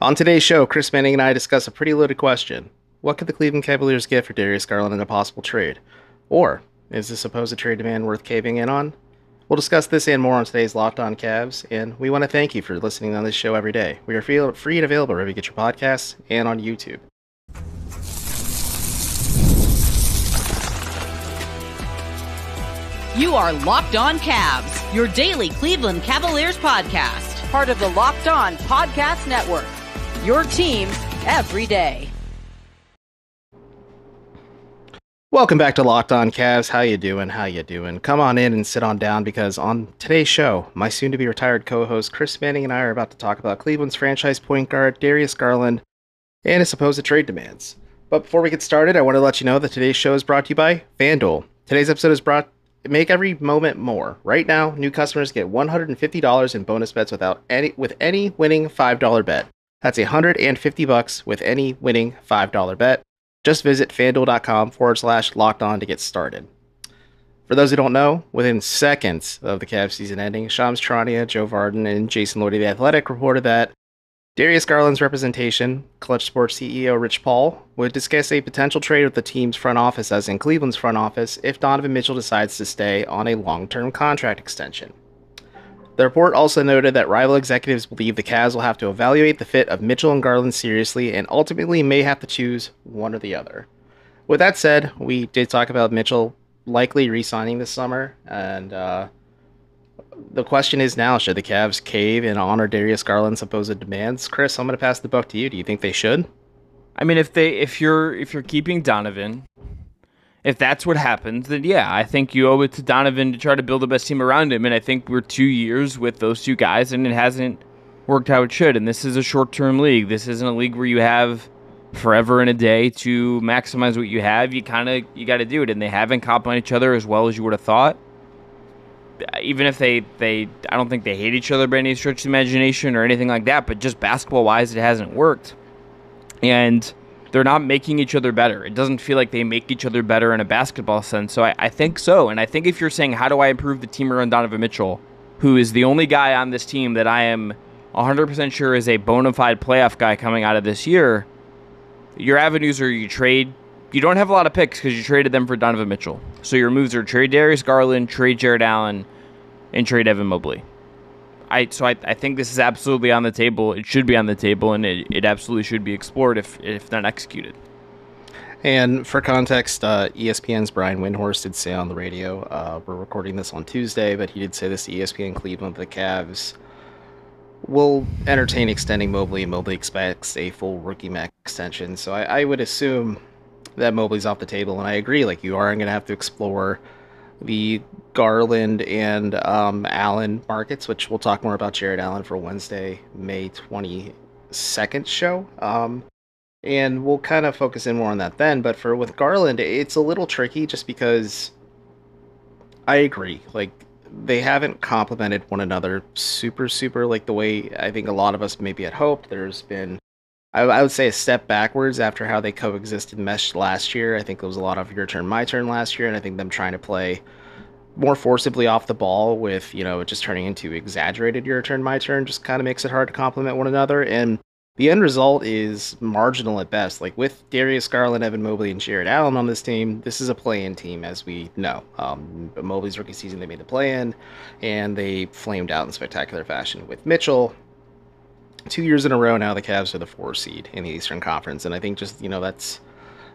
On today's show, Chris Manning and I discuss a pretty loaded question. What could the Cleveland Cavaliers get for Darius Garland in a possible trade? Or, is the supposed trade demand worth caving in on? We'll discuss this and more on today's Locked On Cavs, and we want to thank you for listening on this show every day. We are free and available wherever you get your podcasts and on YouTube. You are Locked On Cavs, your daily Cleveland Cavaliers podcast. Part of the Locked On Podcast Network, your team every day. Welcome back to Locked On Cavs. How you doing? Come on in and sit on down because on today's show, my soon-to-be retired co-host Chris Manning and I are about to talk about Cleveland's franchise point guard Darius Garland and his supposed trade demands. But before we get started, I want to let you know that today's show is brought to you by FanDuel. Today's episode is Make every moment more. Right now, new customers get $150 in bonus bets with any winning $5 bet. That's $150 with any winning $5 bet. Just visit FanDuel.com/lockedon to get started. For those who don't know, within seconds of the Cavs season ending, Shams Charania, Joe Vardon, and Jason Lloyd of The Athletic reported that Darius Garland's representation, Clutch Sports CEO Rich Paul, would discuss a potential trade with the team's front office, as in Cleveland's front office, if Donovan Mitchell decides to stay on a long-term contract extension. The report also noted that rival executives believe the Cavs will have to evaluate the fit of Mitchell and Garland seriously and ultimately may have to choose one or the other. With that said, we did talk about Mitchell likely re-signing this summer, and the question is now, should the Cavs cave and honor Darius Garland's supposed demands? Chris, I'm going to pass the buck to you. Do you think they should? I mean, if you're keeping Donovan, if that's what happens, then yeah, I think you owe it to Donovan to try to build the best team around him. And I think we're 2 years with those two guys, and it hasn't worked how it should. And this is a short-term league. This isn't a league where you have forever and a day to maximize what you have. You got to do it, and they haven't complemented each other as well as you would have thought. Even if they I don't think they hate each other by any stretch of the imagination or anything like that, but just basketball-wise, it hasn't worked. And they're not making each other better. It doesn't feel like they make each other better in a basketball sense. So I think so. And I think if you're saying, how do I improve the team around Donovan Mitchell, who is the only guy on this team that I am 100% sure is a bona fide playoff guy coming out of this year, your avenues are you trade. You don't have a lot of picks because you traded them for Donovan Mitchell. So your moves are trade Darius Garland, trade Jared Allen, and trade Evan Mobley. I think this is absolutely on the table. It should be on the table, and it absolutely should be explored if not executed. And for context, ESPN's Brian Windhorst did say on the radio, we're recording this on Tuesday, but he did say this to ESPN Cleveland, the Cavs will entertain extending Mobley, and Mobley expects a full rookie max extension. So I would assume that Mobley's off the table, and I agree. Like, you are going to have to explore the Garland and Allen markets, which we'll talk more about Jared Allen for Wednesday, May 22nd show. And we'll kind of focus in more on that then. But with Garland, it's a little tricky just because I agree. Like, they haven't complemented one another super like the way I think a lot of us maybe had hoped. There's been, I would say, a step backwards after how they coexisted meshed last year. I think there was a lot of your turn, my turn last year, and I think them trying to play more forcibly off the ball with, just turning into exaggerated your turn, my turn just kind of makes it hard to complement one another. And the end result is marginal at best. Like, with Darius Garland, Evan Mobley, and Jared Allen on this team, this is a play-in team, as we know. Mobley's rookie season, they made the play-in, and they flamed out in spectacular fashion. With Mitchell, 2 years in a row now, the Cavs are the 4 seed in the Eastern Conference, and I think just, that's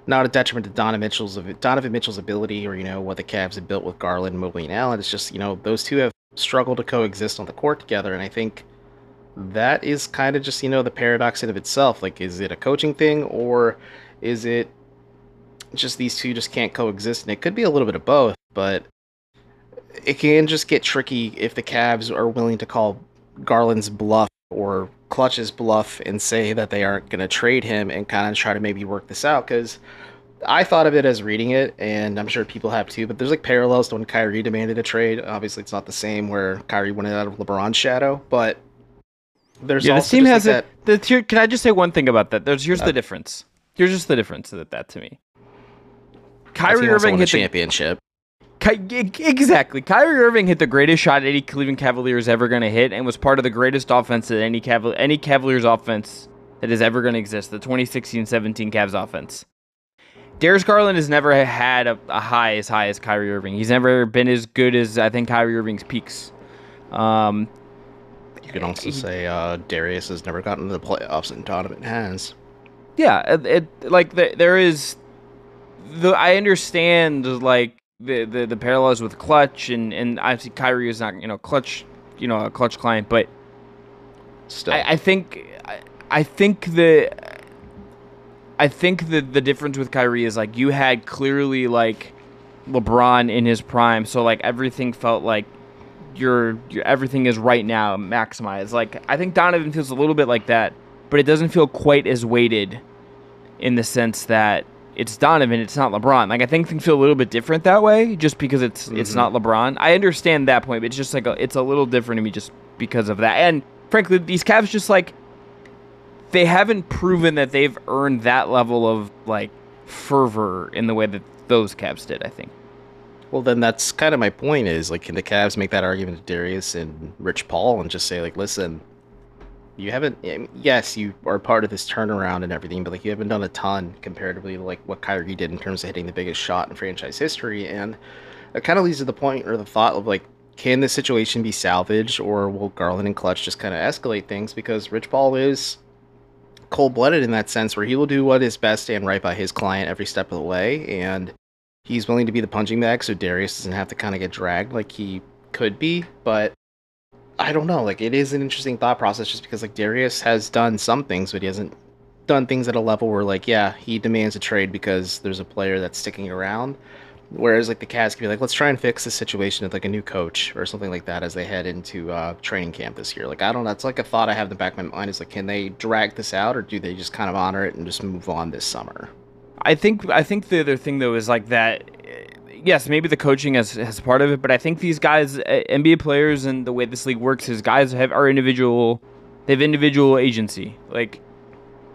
not a detriment to Donovan Mitchell's ability or, what the Cavs have built with Garland, Mobley, and Allen. It's just, those two have struggled to coexist on the court together, and I think that is kind of just, the paradox in of itself. Like, is it a coaching thing, or is it just these two just can't coexist? And it could be a little bit of both, but it can just get tricky if the Cavs are willing to call Garland's bluff or Clutch's bluff and say that they aren't going to trade him and kind of try to maybe work this out. Because I thought of it as reading it, and I'm sure people have too, but there's like parallels to when Kyrie demanded a trade. Obviously, it's not the same where Kyrie went out of LeBron's shadow, but there's also this team has like can I just say one thing about that? Here's the difference. Here's just the difference of that to me. Kyrie Irving hit the championship. Exactly. Kyrie Irving hit the greatest shot any Cleveland Cavaliers ever going to hit, and was part of the greatest offense that any Cavaliers offense that is ever going to exist, the 2016-17 Cavs offense. Darius Garland has never had a high as Kyrie Irving. He's never been as good as, I think, Kyrie Irving's peaks. You can also say Darius has never gotten to the playoffs, and Donovan has. Yeah, there is... I understand, like, the parallels with Clutch, and obviously Kyrie is not, Clutch, a Clutch client, but still, I think the difference with Kyrie is, like, you had clearly, like, LeBron in his prime, so, like, everything felt like your everything is right now maximized. Like, I think Donovan feels a little bit like that, but it doesn't feel quite as weighted in the sense that it's Donovan, it's not LeBron. Like, I think things feel a little bit different that way, just because it's not LeBron. I understand that point, but it's just like it's a little different to me just because of that. And frankly, these Cavs just, like, they haven't proven that they've earned that level of, like, fervor in the way that those Cavs did, I think. Well, then that's kind of my point is, like, can the Cavs make that argument to Darius and Rich Paul and just say, like, listen, you haven't, yes, you are part of this turnaround and everything, but, like, you haven't done a ton comparatively to, like, what Kyrie did in terms of hitting the biggest shot in franchise history. And it kind of leads to the point or the thought of, like, can this situation be salvaged, or will Garland and Clutch just kind of escalate things? Because Rich Paul is cold-blooded in that sense, where he will do what is best and right by his client every step of the way, and he's willing to be the punching bag so Darius doesn't have to kind of get dragged like he could be. But I don't know, like, it is an interesting thought process just because, like, Darius has done some things, but he hasn't done things at a level where, like, yeah, he demands a trade because there's a player that's sticking around. Whereas, like, the Cavs could be like, let's try and fix the situation with, like, a new coach or something like that as they head into training camp this year. Like, I don't know. It's like a thought I have in the back of my mind is, like, can they drag this out, or do they just kind of honor it and just move on this summer? I think the other thing, though, is, like, that, yes, maybe the coaching has part of it, but I think these guys, NBA players, and the way this league works is guys they have individual agency. Like,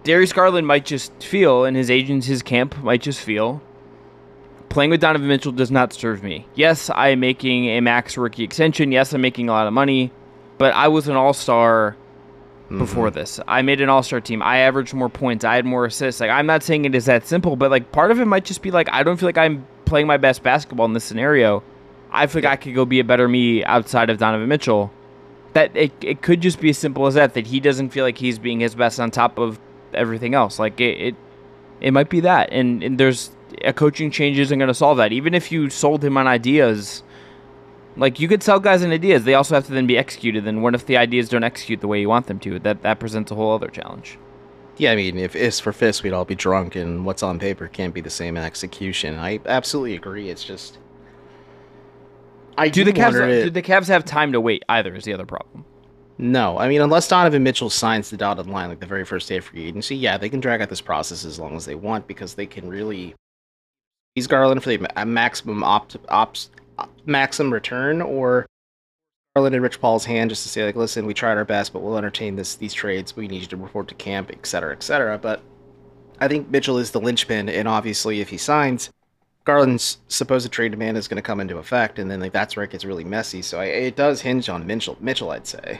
Darius Garland might just feel, and his camp might just feel, playing with Donovan Mitchell does not serve me. Yes, I'm making a max rookie extension. Yes, I'm making a lot of money, but I was an all-star before this. I made an all-star team. I averaged more points. I had more assists. Like, I'm not saying it is that simple, but, like, part of it might just be, like, I don't feel like I'm playing my best basketball in this scenario. I feel like I could go be a better me outside of Donovan Mitchell. That it could just be as simple as that he doesn't feel like he's being his best on top of everything else. Like, it might be that. And there's a coaching change isn't going to solve that. Even if you sold him on ideas, like, you could sell guys on ideas. They also have to then be executed. And what if the ideas don't execute the way you want them to? That presents a whole other challenge. Yeah, I mean, if it's for fists, we'd all be drunk, and what's on paper can't be the same in execution. I absolutely agree. It's just, do the Cavs have time to wait either is the other problem. No, I mean, unless Donovan Mitchell signs the dotted line, like, the very first day of free agency, yeah, they can drag out this process as long as they want, because they can really squeeze Garland for the maximum return, or Garland and Rich Paul's hand just to say, like, listen, we tried our best, but we'll entertain these trades. We need you to report to camp, et cetera, et cetera. But I think Mitchell is the linchpin, and obviously if he signs, Garland's supposed trade demand is going to come into effect, and then, like, that's where it gets really messy. So it does hinge on Mitchell, I'd say.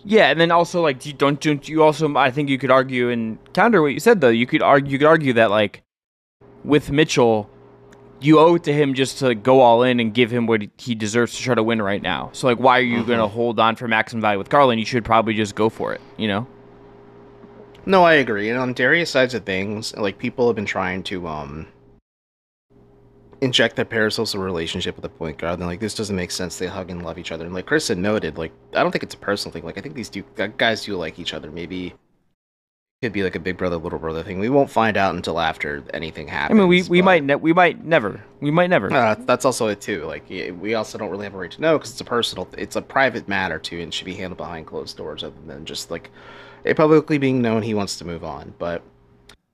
Yeah, and then also, like, don't you also, I think you could argue and counter what you said, though. You could argue that, like, with Mitchell, you owe it to him just to go all in and give him what he deserves to try to win right now. So, like, why are you going to hold on for maximum value with Garland? You should probably just go for it, you know? No, I agree. And on Darius' sides of things, like, people have been trying to inject their parasocial relationship with a point guard. And, like, this doesn't make sense. They hug and love each other. And, like Chris had noted, like, I don't think it's a personal thing. Like, I think these guys do like each other. Maybe it could be like a big brother, little brother thing. We won't find out until after anything happens. I mean, we might never. That's also it too. Like, we also don't really have a right to know because it's a private matter too, and should be handled behind closed doors, other than just, like, it publicly being known he wants to move on. But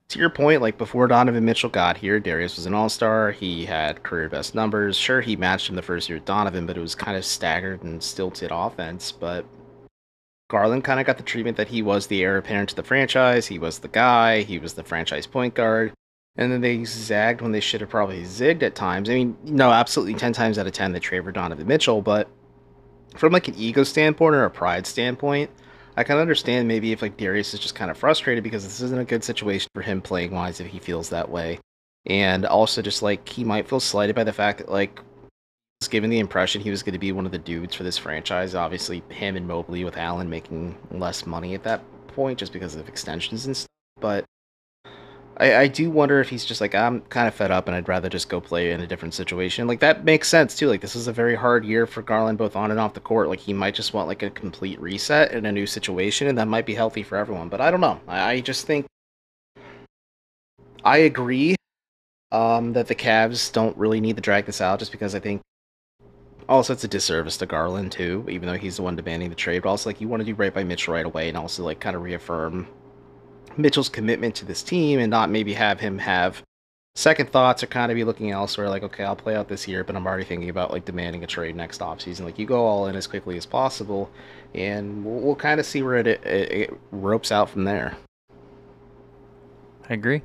to your point, like, before Donovan Mitchell got here, Darius was an all-star. He had career best numbers. Sure, he matched him the first year with Donovan, but it was kind of staggered and stilted offense. But Garland kind of got the treatment that he was the heir apparent to the franchise. He was the guy. He was the franchise point guard. And then they zagged when they should have probably zigged at times. I mean, no, absolutely 10 times out of 10 they trade for Donovan Mitchell. But from, like, an ego standpoint or a pride standpoint, I can understand maybe if like Darius is just kind of frustrated because this isn't a good situation for him playing wise if he feels that way. And also just like he might feel slighted by the fact that like was given the impression he was going to be one of the dudes for this franchise. Obviously him and Mobley with Allen making less money at that point just because of extensions and stuff. But I do wonder if he's just like, I'm kind of fed up and I'd rather just go play in a different situation. Like, that makes sense, too. Like, this is a very hard year for Garland, both on and off the court. Like, he might just want, like, a complete reset in a new situation, and that might be healthy for everyone. But I don't know. I just think... I agree that the Cavs don't really need to drag this out, just because I think... Also, it's a disservice to Garland, too, even though he's the one demanding the trade. But also, like, you want to do right by Mitchell right away, and also, like, kind of reaffirm Mitchell's commitment to this team and not maybe have him have second thoughts or kind of be looking elsewhere like, okay, I'll play out this year, but I'm already thinking about like demanding a trade next offseason. Like, you go all in as quickly as possible and we'll kind of see where it ropes out from there. I agree.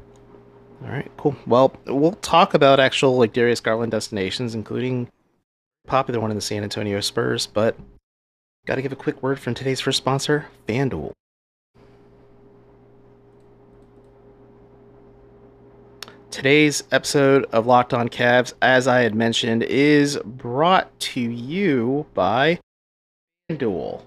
All right, cool. Well, we'll talk about actual like Darius Garland destinations, including popular one in the San Antonio Spurs, but got to give a quick word from today's first sponsor, FanDuel. Today's episode of Locked On Cavs, as I had mentioned, is brought to you by FanDuel.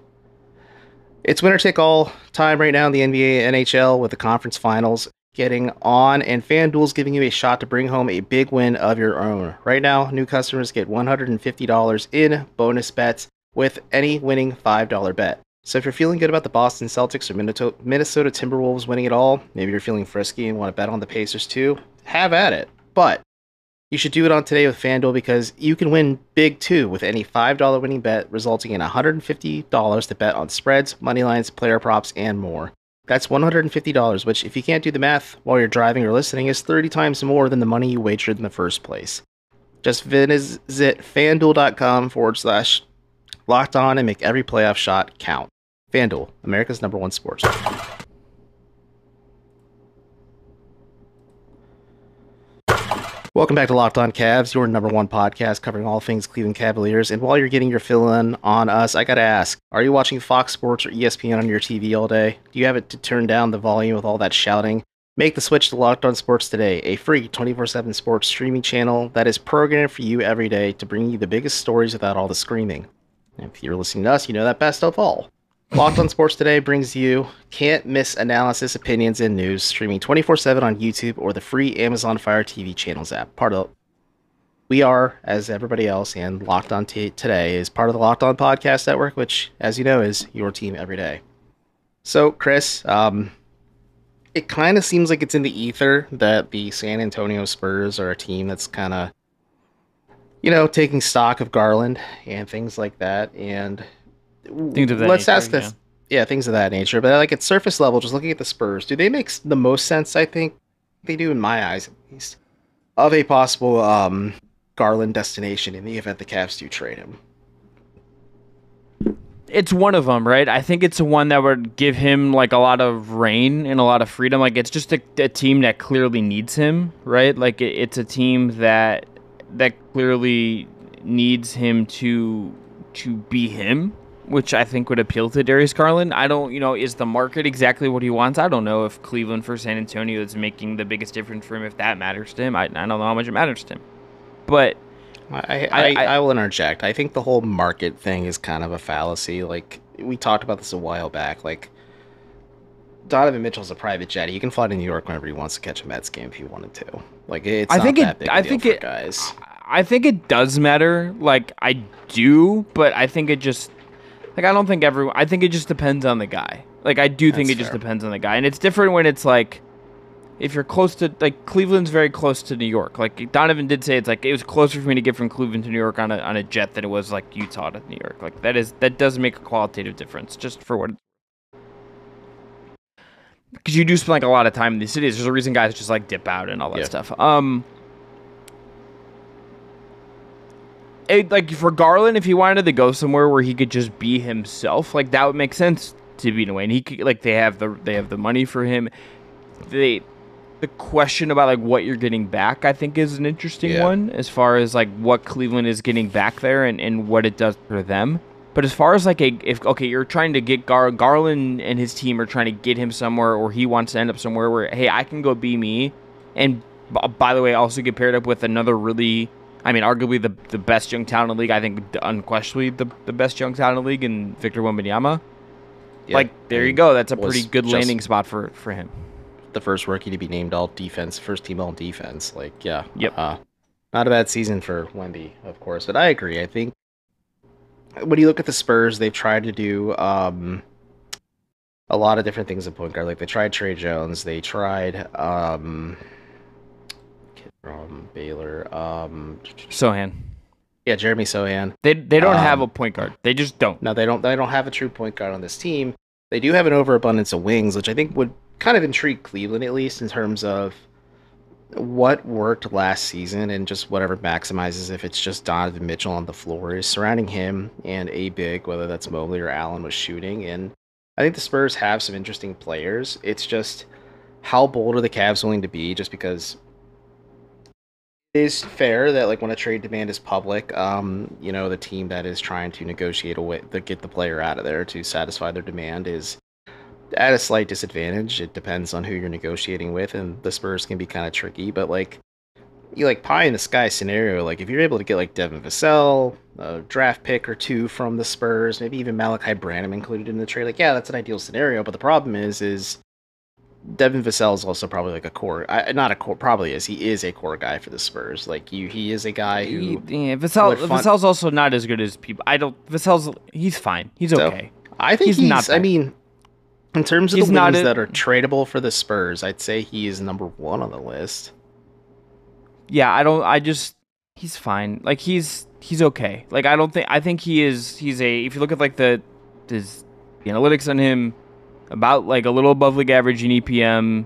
It's winner take all time right now in the NBA and NHL with the conference finals getting on, and FanDuel's giving you a shot to bring home a big win of your own. Right now, new customers get $150 in bonus bets with any winning $5 bet. So if you're feeling good about the Boston Celtics or Minnesota Timberwolves winning it all, maybe you're feeling frisky and want to bet on the Pacers too, have at it. But you should do it on today with FanDuel because you can win big too with any $5 winning bet, resulting in $150 to bet on spreads, money lines, player props, and more. That's $150, which if you can't do the math while you're driving or listening, is 30 times more than the money you wagered in the first place. Just visit FanDuel.com/locked on and make every playoff shot count. FanDuel, America's #1 sports. Welcome back to Locked On Cavs, your #1 podcast covering all things Cleveland Cavaliers. And while you're getting your fill-in on us, I gotta ask, are you watching Fox Sports or ESPN on your TV all day? Do you have it to turn down the volume with all that shouting? Make the switch to Locked On Sports today, a free 24/7 sports streaming channel that is programmed for you every day to bring you the biggest stories without all the screaming. And if you're listening to us, you know that best of all. Locked On Sports Today brings you can't-miss analysis, opinions, and news, streaming 24/7 on YouTube or the free Amazon Fire TV channels app. We are, as everybody else, and Locked On Today is part of the Locked On Podcast Network, which, as you know, is your team every day. So, Chris, it kind of seems like it's in the ether that the San Antonio Spurs are a team that's kind of, taking stock of Garland and things like that, and things of that let's nature, ask this. Yeah, things of that nature. But like at surface level, just looking at the Spurs, do they make the most sense? I think they do, in my eyes, at least, of a possible Garland destination in the event the Cavs do trade him. It's one of them, right? I think it's the one that would give him like a lot of reign and a lot of freedom. Like, it's just a team that clearly needs him, right? Like, it's a team that clearly needs him to be him, which I think would appeal to Darius Garland. I don't, is the market exactly what he wants? I don't know if Cleveland for San Antonio is making the biggest difference for him, if that matters to him. I don't know how much it matters to him. But I will interject. I think the whole market thing is kind of a fallacy. Like, we talked about this a while back. Like, Donovan Mitchell's a private jet. He can fly to New York whenever he wants to catch a Mets game if he wanted to. Like, it's not that big a deal for guys. I think it does matter. Like, I do, but I think it just... Like, I don't think everyone... I think it just depends on the guy. Like, I do think it just depends on the guy. And it's different when it's, like, if you're close to... Like, Cleveland's very close to New York. Like, Donovan did say it's, like, it was closer for me to get from Cleveland to New York on a jet than it was, like, Utah to New York. Like, that does make a qualitative difference, just for what... Because you do spend, like, a lot of time in these cities. There's a reason guys just, like, dip out and all that stuff. Like, for Garland, if he wanted to go somewhere where he could just be himself, like, that would make sense to be in a way. And he could, like, they have the money for him. The question about, like, what you're getting back, I think, is an interesting one, as far as, like, what Cleveland is getting back there and what it does for them. But as far as like you're trying to get Garland and his team are trying to get him somewhere, or he wants to end up somewhere where, hey, I can go be me, and by the way, also get paired up with another really, I mean, arguably the best young talent in the league. I think unquestionably the best young talent in the league in Victor Wembanyama. Yeah, like, there you go. That's a pretty good landing spot for him. The first rookie to be named all defense, first team all defense. Like, yeah. Yep. Not a bad season for Wemby, of course. But I agree. I think when you look at the Spurs, they've tried to do a lot of different things at point guard. Like, they tried Trey Jones. They tried kid from Baylor. Sohan. Yeah, Jeremy Sohan. They don't have a point guard. They just don't. No, they don't have a true point guard on this team. They do have an overabundance of wings, which I think would kind of intrigue Cleveland, at least in terms of what worked last season and just whatever maximizes if it's just Donovan Mitchell on the floor is surrounding him and a big, whether that's Mobley or Allen, was shooting. And I think the Spurs have some interesting players. It's just how bold are the Cavs willing to be, just because it is fair that, like, when a trade demand is public, the team that is trying to negotiate a way to get the player out of there to satisfy their demand is at a slight disadvantage. It depends on who you're negotiating with, and the Spurs can be kind of tricky. But like, you like pie in the sky scenario, like if you're able to get like Devin Vassell, a draft pick or two from the Spurs, maybe even Malachi Branham included in the trade, like, yeah, that's an ideal scenario. But the problem is Devin Vassell is also probably like a core, not a core, probably is. He is a core guy for the Spurs. Like, he is a guy who, Vassell's also not as good as people. He's fine. He's okay. I think he's not. I mean, in terms of the wings that are tradable for the Spurs, I'd say he is number one on the list. Yeah, he's fine. Like, he's okay. Like, I think he's if you look at like the analytics on him, about like a little above league average in EPM,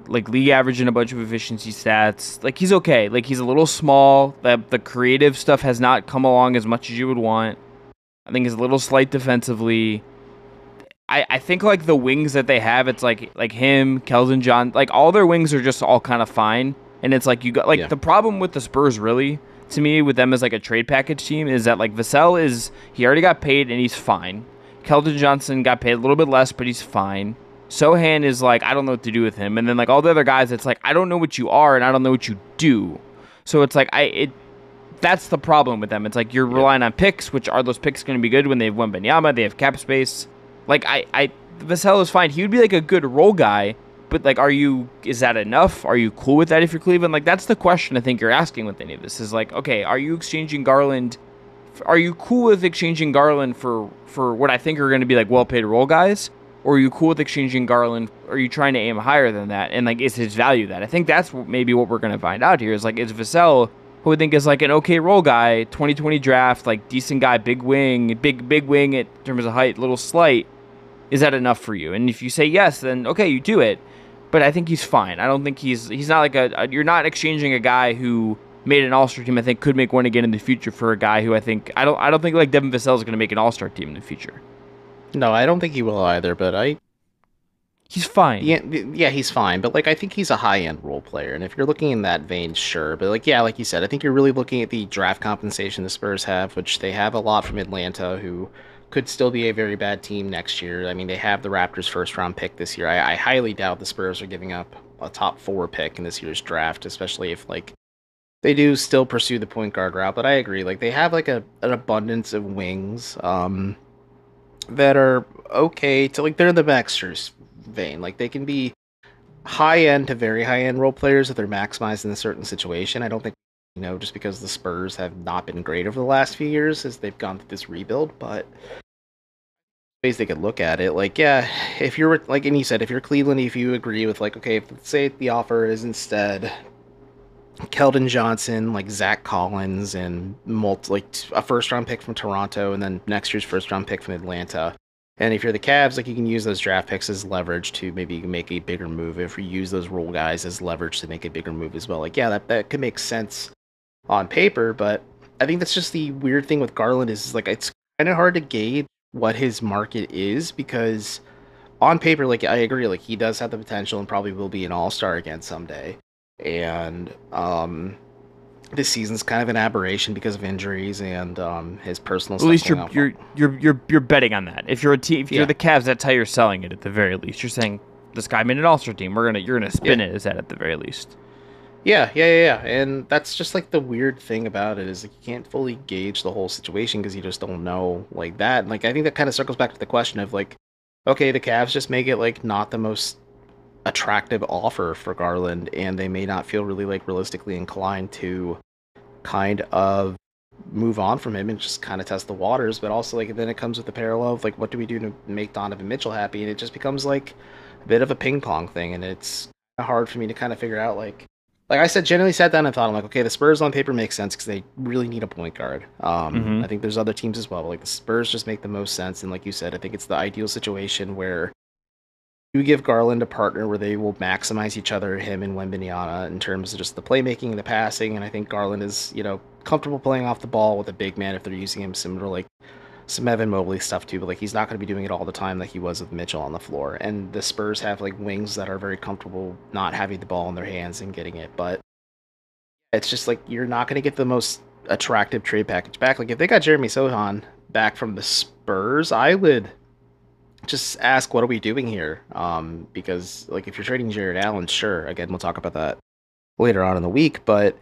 like league average in a bunch of efficiency stats. Like, he's okay. Like, he's a little small. That the creative stuff has not come along as much as you would want. I think he's a little slight defensively. I think like the wings that they have, it's like him, Keldon John, like all their wings are just all kind of fine. And it's like you got like the problem with the Spurs really, to me, with them as like a trade package team, is that like Vassell he already got paid and he's fine. Keldon Johnson got paid a little bit less, but he's fine. Sohan is like, I don't know what to do with him. And then like all the other guys, it's like, I don't know what you are and I don't know what you do. So it's like that's the problem with them. It's like you're relying on picks, which are those picks going to be good when they have Wembanyama, they have cap space. Like, Vassell is fine. He would be like a good role guy, but like, is that enough? Are you cool with that if you're Cleveland? Like, that's the question I think you're asking with any of this, is like, okay, are you exchanging Garland? Are you cool with exchanging Garland for what I think are going to be like well-paid role guys? Or are you cool with exchanging Garland? Are you trying to aim higher than that? And like, is his value that? I think that's maybe what we're going to find out here, is like, is Vassell, who I think is like an okay role guy, 2020 draft, like decent guy, big wing in terms of height, little slight. Is that enough for you? And if you say yes, then okay, you do it. But I think he's fine. I don't think he's not like you're not exchanging a guy who made an All-Star team. I think could make one again in the future for a guy who I don't think like Devin Vassell is going to make an All-Star team in the future. No, I don't think he will either. But he's fine. Yeah, he's fine. But like, I think he's a high-end role player. And if you're looking in that vein, sure. But like, yeah, like you said, I think you're really looking at the draft compensation the Spurs have, which they have a lot from Atlanta, who could still be a very bad team next year. I mean, they have the Raptors' first-round pick this year. I highly doubt the Spurs are giving up a top 4 pick in this year's draft, especially if like they do still pursue the point guard route. But I agree, like they have like an abundance of wings that are okay to, like, they're in the Maxter's vein. Like, they can be high-end to very high-end role players if they're maximized in a certain situation. I don't think, just because the Spurs have not been great over the last few years as they've gone through this rebuild, but ways they could look at it, like, yeah, if you're like, and you said, if you're Cleveland, if you agree with like, okay, if let's say the offer is instead Keldon Johnson, like Zach Collins, and a first-round pick from Toronto, and then next year's first-round pick from Atlanta. And if you're the Cavs, like, you can use those draft picks as leverage to maybe make a bigger move. If you use those role guys as leverage to make a bigger move as well, like, yeah, that could make sense on paper. But I think that's just the weird thing with Garland is like, it's kind of hard to gauge what his market is, because on paper, like, I agree, like, he does have the potential and probably will be an all-star again someday. And this season's kind of an aberration because of injuries and his personal At least stuff. you're betting on that. If you're a team, if you're the Cavs, that's how you're selling it at the very least. You're saying this guy made an All-Star team. You're gonna spin it as that at the very least. Yeah. And that's just like the weird thing about it is like, you can't fully gauge the whole situation because you just don't know like that. And, like I think that kind of circles back to the question of like, okay, the Cavs just make it like not the most attractive offer for Garland, and they may not feel really like realistically inclined to kind of move on from him and just kind of test the waters. But also like then it comes with the parallel of like what do we do to make Donovan Mitchell happy, and it just becomes like a bit of a ping pong thing, and it's hard for me to kind of figure out like I said, generally sat down and thought, I'm like, okay, the Spurs on paper make sense because they really need a point guard. I think there's other teams as well, but like the Spurs just make the most sense, and like you said, I think it's the ideal situation where you give Garland a partner where they will maximize each other, him and Wembanyama, in terms of just the playmaking and the passing. And I think Garland is, comfortable playing off the ball with a big man if they're using him similar to like some Evan Mobley stuff too. But like he's not going to be doing it all the time like he was with Mitchell on the floor. And the Spurs have like wings that are very comfortable not having the ball in their hands and getting it. But it's just like you're not going to get the most attractive trade package back. Like if they got Jeremy Sohan back from the Spurs, I would just ask, what are we doing here? Because like if you're trading Jared Allen, sure, again we'll talk about that later on in the week, but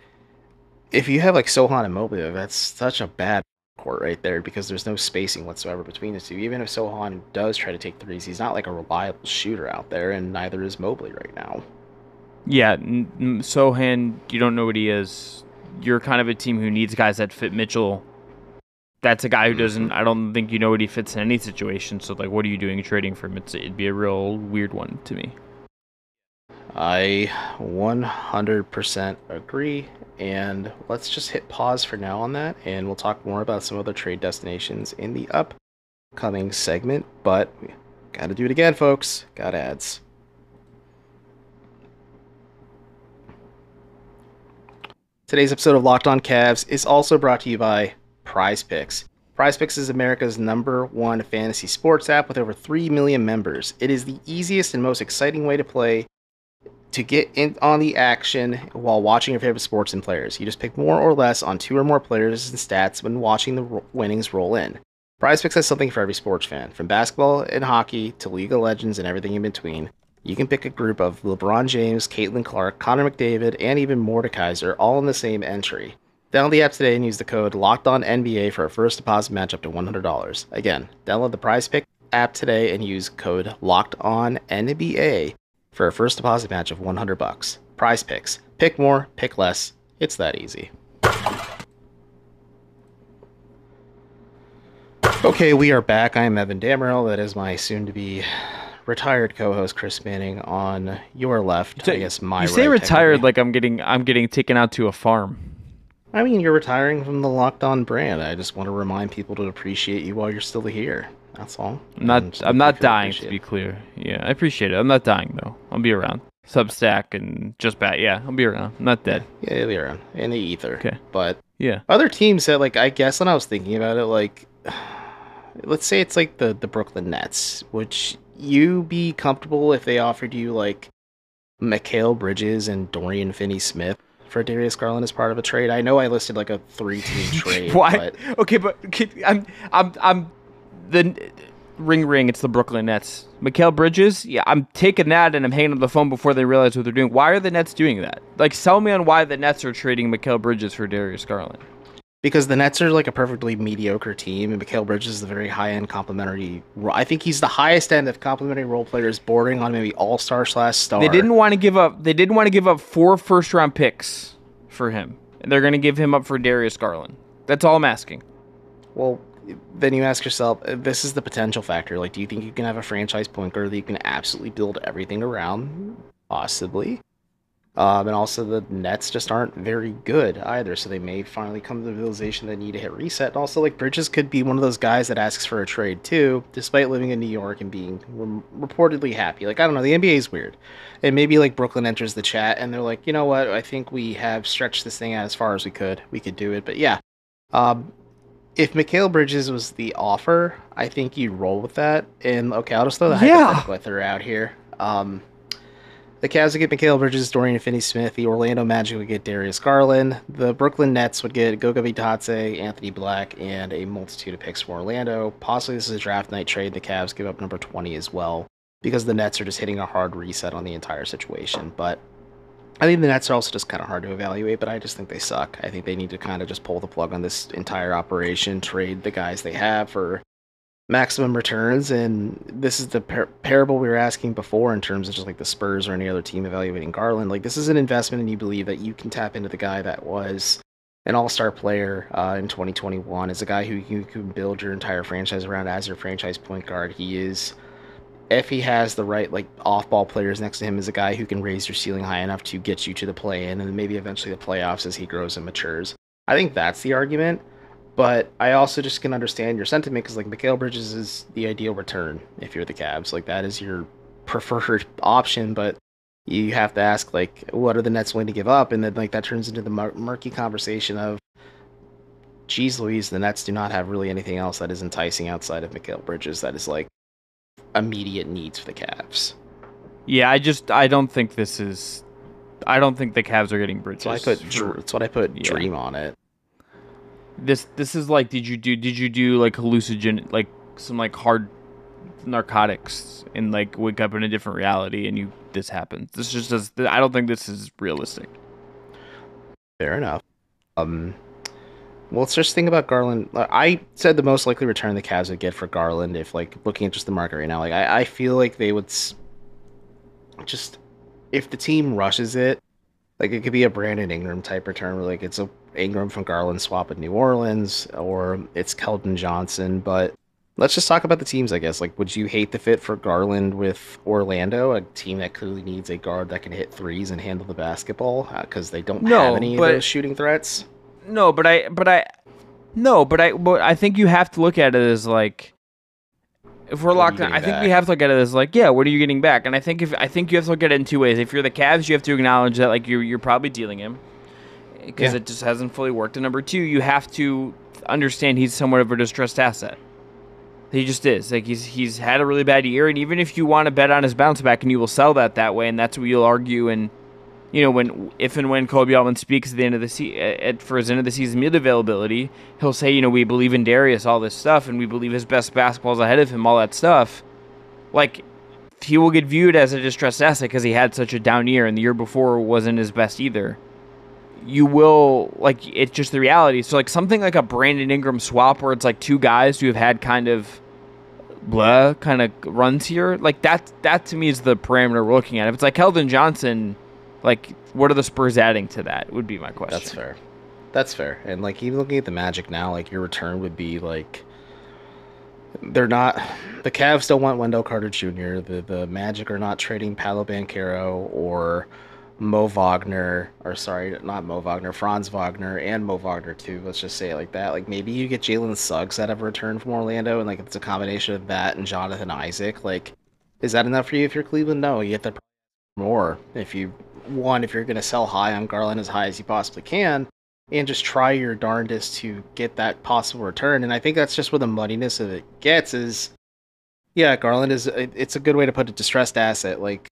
if you have like Sohan and Mobley, that's such a bad court right there because there's no spacing whatsoever between the two. Even if Sohan does try to take threes, he's not like a reliable shooter out there, and neither is Mobley right now. Yeah, Sohan, you don't know what he is. You're kind of a team who needs guys that fit Mitchell. That's a guy who doesn't, I don't think you know what he fits in any situation. So, like, what are you doing trading for him? It'd be a real weird one to me. I 100% agree. And let's just hit pause for now on that. And we'll talk more about some other trade destinations in the upcoming segment. But we got to do it again, folks. Got ads. Today's episode of Locked On Cavs is also brought to you by Prize Picks. Prize Picks is America's #1 fantasy sports app with over 3 million members. It is the easiest and most exciting way to play to get in on the action while watching your favorite sports and players. You just pick more or less on 2 or more players and stats when watching the winnings roll in. Prize Picks has something for every sports fan, from basketball and hockey to League of Legends and everything in between. You can pick a group of LeBron James, Caitlin Clark, Connor McDavid, and even Mordekaiser all in the same entry. Download the app today and use the code LOCKEDONNBA for a first deposit match up to $100. Again, download the Prize Pick app today and use code LOCKEDONNBA for a first deposit match of $100. Prize Picks. Pick more, pick less. It's that easy. Okay, we are back. I am Evan Dammarrell. That is my soon-to-be retired co-host Chris Manning on your left. I guess my right. You say retired like I'm getting taken out to a farm. I mean, you're retiring from the Locked On brand. I just want to remind people to appreciate you while you're still here. That's all. I'm not dying, to be clear. Yeah, I appreciate it. I'm not dying though. I'll be around. Substack and just bat. Yeah, I'll be around. I'm not dead. Yeah, you'll be around in the ether. Okay. But yeah, other teams that like I guess when I was thinking about it, like let's say it's like the Brooklyn Nets, which you be comfortable if they offered you like Mikal Bridges and Dorian Finney-Smith for Darius Garland as part of a trade? I know I listed like a 3-team trade. Why? But... Okay, but I'm the ring. It's the Brooklyn Nets. Mikal Bridges. Yeah, I'm taking that and I'm hanging up the phone before they realize what they're doing. Why are the Nets doing that? Like, sell me on why the Nets are trading Mikal Bridges for Darius Garland. Because the Nets are like a perfectly mediocre team, and Mikal Bridges is a very high-end complimentary. I think he's the highest end of complimentary role players, bordering on maybe all-star/star. They didn't want to give up 4 first-round picks for him, and they're going to give him up for Darius Garland. That's all I'm asking. Well, then you ask yourself, this is the potential factor. Like, do you think you can have a franchise point guard that you can absolutely build everything around? Possibly. And also the Nets just aren't very good either, so they may finally come to the realization they need to hit reset. And also, like, Bridges could be one of those guys that asks for a trade too, despite living in New York and being reportedly happy. Like, I don't know, the NBA is weird. And maybe, like, Brooklyn enters the chat and they're like, you know what, I think we have stretched this thing out as far as we could. We could do it. But yeah, if Mikal Bridges was the offer, I think you'd roll with that. And, okay, I'll just throw the hypothetical I threw out here. The Cavs would get Mikal Bridges, Dorian Finney-Smith. The Orlando Magic would get Darius Garland. The Brooklyn Nets would get Goga Bitadze, Anthony Black, and a multitude of picks from Orlando. Possibly this is a draft night trade. The Cavs give up number 20 as well because the Nets are just hitting a hard reset on the entire situation. But I think the Nets are also just kind of hard to evaluate, but I just think they suck. I think they need to kind of just pull the plug on this entire operation, trade the guys they have for maximum returns, and this is the parable we were asking before in terms of just like the Spurs or any other team evaluating Garland. Like, this is an investment, and you believe that you can tap into the guy that was an all-star player in 2021 as a guy who you can build your entire franchise around as your franchise point guard. He is, if he has the right like off-ball players next to him, is a guy who can raise your ceiling high enough to get you to the play-in and then maybe eventually the playoffs as he grows and matures. I think that's the argument. But I also just can understand your sentiment because, like, Mikal Bridges is the ideal return if you're the Cavs. Like, that is your preferred option, but you have to ask, like, what are the Nets willing to give up? And then, like, that turns into the murky conversation of, geez Louise, the Nets do not have really anything else that is enticing outside of Mikal Bridges that is, like, immediate needs for the Cavs. Yeah, I don't think the Cavs are getting Bridges. That's what I put Dream on it. This is like, did you do like hallucinogen, like some like hard narcotics and like wake up in a different reality and this happens? This just does. I don't think this is realistic. Fair enough. Well, let's just think about Garland. I said the most likely return the Cavs would get for Garland, if like looking at just the market right now, like I feel like they would just, if the team rushes it, like it could be a Brandon Ingram type return where like it's a Ingram from Garland swap with New Orleans, or it's Keldon Johnson. But let's just talk about the teams, I guess. Like, would you hate the fit for Garland with Orlando, a team that clearly needs a guard that can hit threes and handle the basketball because they don't have any of those shooting threats? But I think you have to look at it as like, if we're locked in, I think we have to look at it as like, yeah, what are you getting back? And I think you have to look at it in two ways. If you're the Cavs, you have to acknowledge that like you're probably dealing him because it just hasn't fully worked. And number two, you have to understand he's somewhat of a distressed asset. He just is. Like he's had a really bad year, and even if you want to bet on his bounce back, and you will sell that way, and that's what you'll argue. And you know, if and when Kobe Altman speaks at the end of the for his end of the season mid availability, he'll say, you know, we believe in Darius, all this stuff, and we believe his best basketball is ahead of him, all that stuff. Like, he will get viewed as a distressed asset because he had such a down year, and the year before wasn't his best either. You will, like, it's just the reality. So, like, something like a Brandon Ingram swap where it's like two guys who have had kind of runs here, like, that to me is the parameter we're looking at. If it's like Keldon Johnson, like, what are the Spurs adding to that would be my question. That's fair. And, like, even looking at the Magic now, like, your return would be, like, they're not, the Cavs don't want Wendell Carter Jr., the Magic are not trading Paolo Banchero or Mo Wagner, or sorry, not Mo Wagner, Franz Wagner and Mo Wagner too, let's just say it like that. Like, maybe you get Jalen Suggs out of a return from Orlando, and, like, it's a combination of that and Jonathan Isaac. Like, is that enough for you if you're Cleveland? No, you have to more if you're going to sell high on Garland as high as you possibly can, and just try your darndest to get that possible return. And I think that's just where the muddiness of it gets is, yeah, Garland it's a good way to put a distressed asset. Like,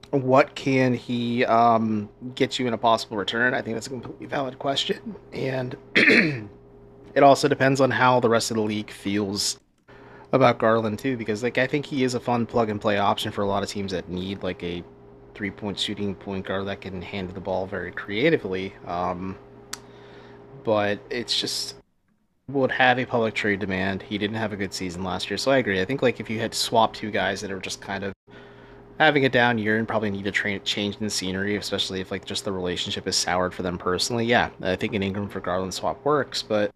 what can he get you in a possible return? I think that's a completely valid question. And it also depends on how the rest of the league feels about Garland too, because, like, I think he is a fun plug-and-play option for a lot of teams that need, like, a three-point shooting point guard that can handle the ball very creatively. But it's just would have a public trade demand. He didn't have a good season last year, so I agree. I think, like, if you had to swap two guys that are just kind of having a down year and probably need a change in scenery, especially if, like, just the relationship is soured for them personally, yeah, I think an Ingram for Garland swap works. But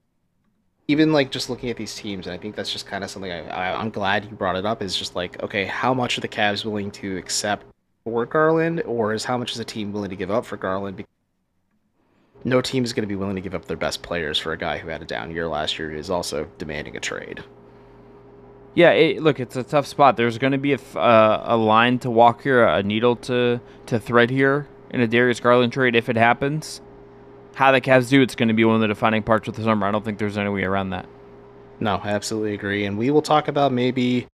even, like, just looking at these teams, and I think that's just kind of something I'm glad you brought it up, is just like, okay, how much are the Cavs willing to accept for Garland, or is how much is a team willing to give up for Garland? Because no team is going to be willing to give up their best players for a guy who had a down year last year who is also demanding a trade. Yeah, look, it's a tough spot. There's going to be a line to walk here, a needle to thread here in a Darius Garland trade if it happens. How the Cavs do, it's going to be one of the defining parts of the summer. I don't think there's any way around that. No, I absolutely agree. And we will talk about maybe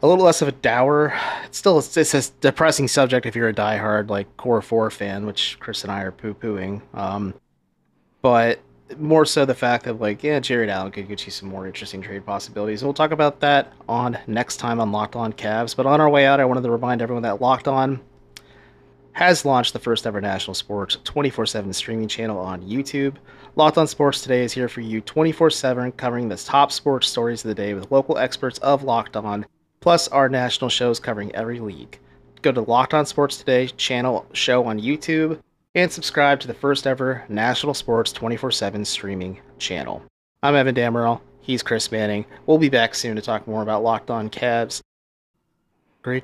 a little less of a dour. It's a depressing subject if you're a diehard like Core 4 fan, which Chris and I are poo-pooing. But more so the fact that like, yeah, Jared Allen could get you some more interesting trade possibilities. We'll talk about that on next time on Locked On Cavs. But on our way out, I wanted to remind everyone that Locked On has launched the first ever national sports 24/7 streaming channel on YouTube. Locked On Sports Today is here for you 24/7, covering the top sports stories of the day with local experts of Locked On, plus our national shows covering every league. Go to Locked On Sports Today channel show on YouTube and subscribe to the first ever national sports 24/7 streaming channel. I'm Evan Dammarrell. He's Chris Manning. We'll be back soon to talk more about Locked On Cavs. Great.